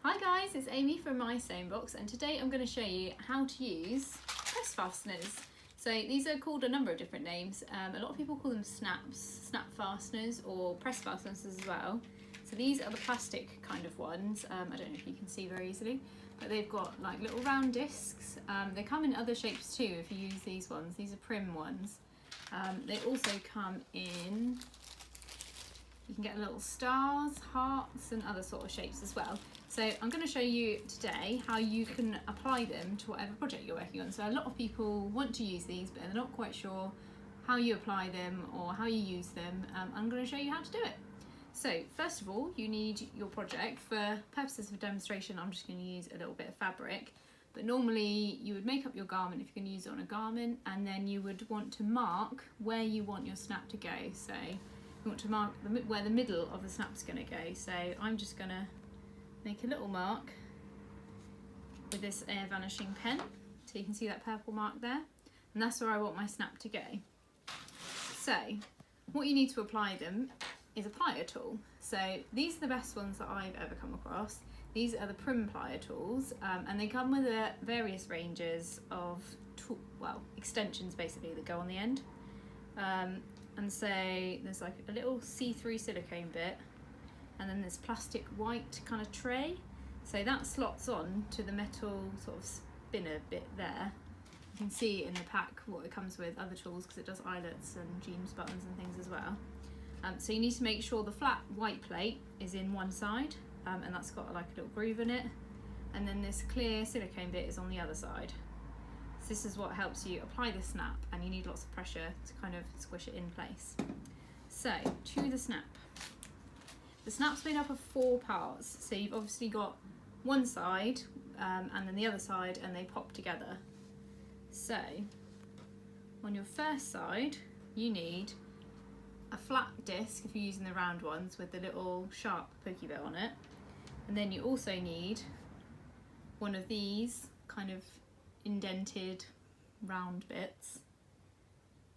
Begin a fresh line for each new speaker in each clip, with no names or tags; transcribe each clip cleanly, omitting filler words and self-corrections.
Hi guys, it's Amy from My Sewing Box, and today I'm going to show you how to use press fasteners. So these are called a number of different names. A lot of people call them snap fasteners or press fasteners as well. So these are the plastic kind of ones. I don't know if you can see very easily, but they've got like little round discs. They come in other shapes too if you use these ones. These are prym ones. They also come in, you can get little stars, hearts and other sort of shapes as well. So I'm going to show you today how you can apply them to whatever project you're working on. So a lot of people want to use these, but they're not quite sure how you apply them or how you use them. I'm going to show you how to do it. So first of all, you need your project. For purposes of demonstration, I'm just going to use a little bit of fabric. But normally you would make up your garment if you're going to use it on a garment, and then you would want to mark where you want your snap to go. So you want to mark where the middle of the snap's going to go. So I'm just going to make a little mark with this air vanishing pen, so you can see that purple mark there, and that's where I want my snap to go. So what you need to apply them is a plier tool. So these are the best ones that I've ever come across. These are the prym plier tools, and they come with various ranges of extensions basically that go on the end. And so there's like a little see-through silicone bit, and then this plastic white kind of tray. So that slots on to the metal sort of spinner bit there. You can see in the pack what it comes with, other tools, because it does eyelets and jeans buttons and things as well. So you need to make sure the flat white plate is in one side, and that's got like a little groove in it. And then this clear silicone bit is on the other side. So this is what helps you apply the snap, and you need lots of pressure to kind of squish it in place. So to the snap. The snap's made up of 4 parts, so you've obviously got one side and then the other side, and they pop together. So on your first side you need a flat disc if you're using the round ones with the little sharp pokey bit on it, and then you also need one of these kind of indented round bits.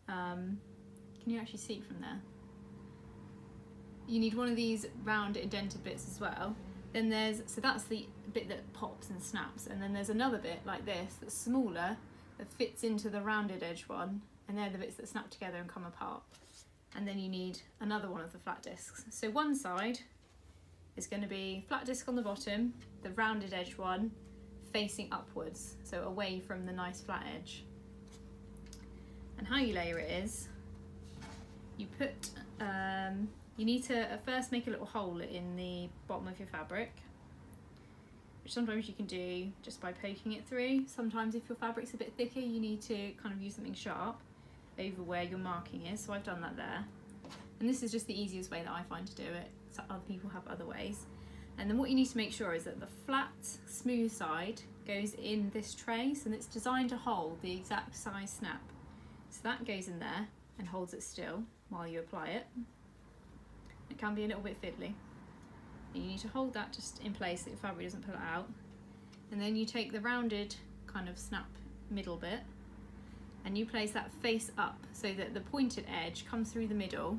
Can you actually see from there? You need one of these round indented bits as well. Then so that's the bit that pops and snaps, and then there's another bit like this that's smaller that fits into the rounded edge one, and they're the bits that snap together and come apart. And then you need another one of the flat discs. So one side is going to be flat disc on the bottom, the rounded edge one facing upwards, so away from the nice flat edge. And how you layer it is, you put you need to first make a little hole in the bottom of your fabric, which sometimes you can do just by poking it through. Sometimes if your fabric's a bit thicker, you need to kind of use something sharp over where your marking is. So I've done that there. And this is just the easiest way that I find to do it. So other people have other ways. And then what you need to make sure is that the flat, smooth side goes in this tray. So it's designed to hold the exact size snap. So that goes in there and holds it still while you apply it. It can be a little bit fiddly. And you need to hold that just in place so your fabric doesn't pull it out. And then you take the rounded kind of snap middle bit and you place that face up so that the pointed edge comes through the middle.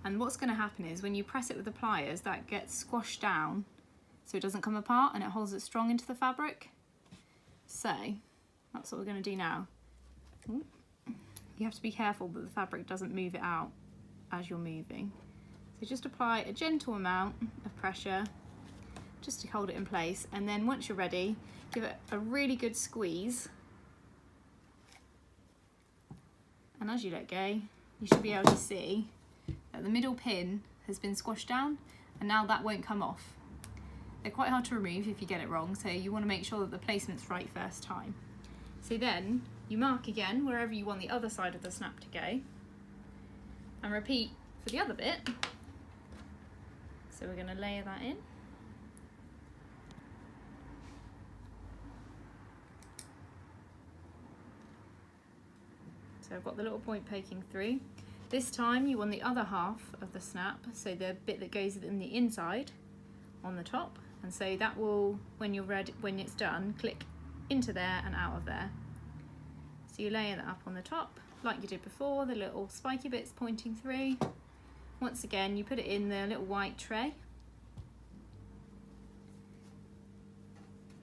And what's going to happen is when you press it with the pliers, that gets squashed down so it doesn't come apart, and it holds it strong into the fabric. So that's what we're going to do now. Ooh. You have to be careful that the fabric doesn't move it out as you're moving. So just apply a gentle amount of pressure just to hold it in place, and then once you're ready, give it a really good squeeze, and as you let go, you should be able to see that the middle pin has been squashed down, and now that won't come off. They're quite hard to remove if you get it wrong, so you want to make sure that the placement's right first time. So then you mark again wherever you want the other side of the snap to go, and repeat for the other bit. So we're going to layer that in. So I've got the little point poking through. This time you want the other half of the snap, so the bit that goes in the inside on the top, and so that will, when it's done, click into there and out of there. So you layer that up on the top like you did before, the little spiky bits pointing through. Once again, you put it in the little white tray,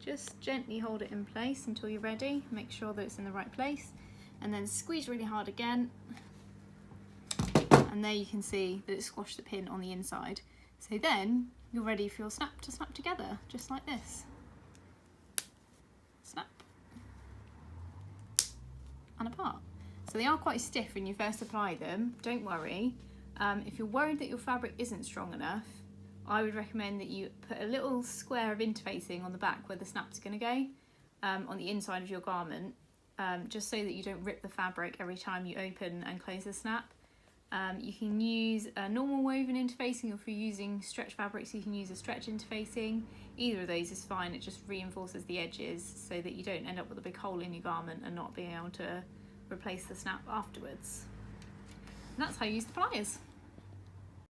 just gently hold it in place until you're ready. Make sure that it's in the right place, and then squeeze really hard again. And there you can see that it squashed the pin on the inside. So then you're ready for your snap to snap together, just like this. Snap. And apart. So they are quite stiff when you first apply them, don't worry. If you're worried that your fabric isn't strong enough, I would recommend that you put a little square of interfacing on the back where the snap's going to go, on the inside of your garment, just so that you don't rip the fabric every time you open and close the snap. You can use a normal woven interfacing, or if you're using stretch fabrics you can use a stretch interfacing. Either of those is fine, it just reinforces the edges so that you don't end up with a big hole in your garment and not being able to replace the snap afterwards. And that's how you use the pliers.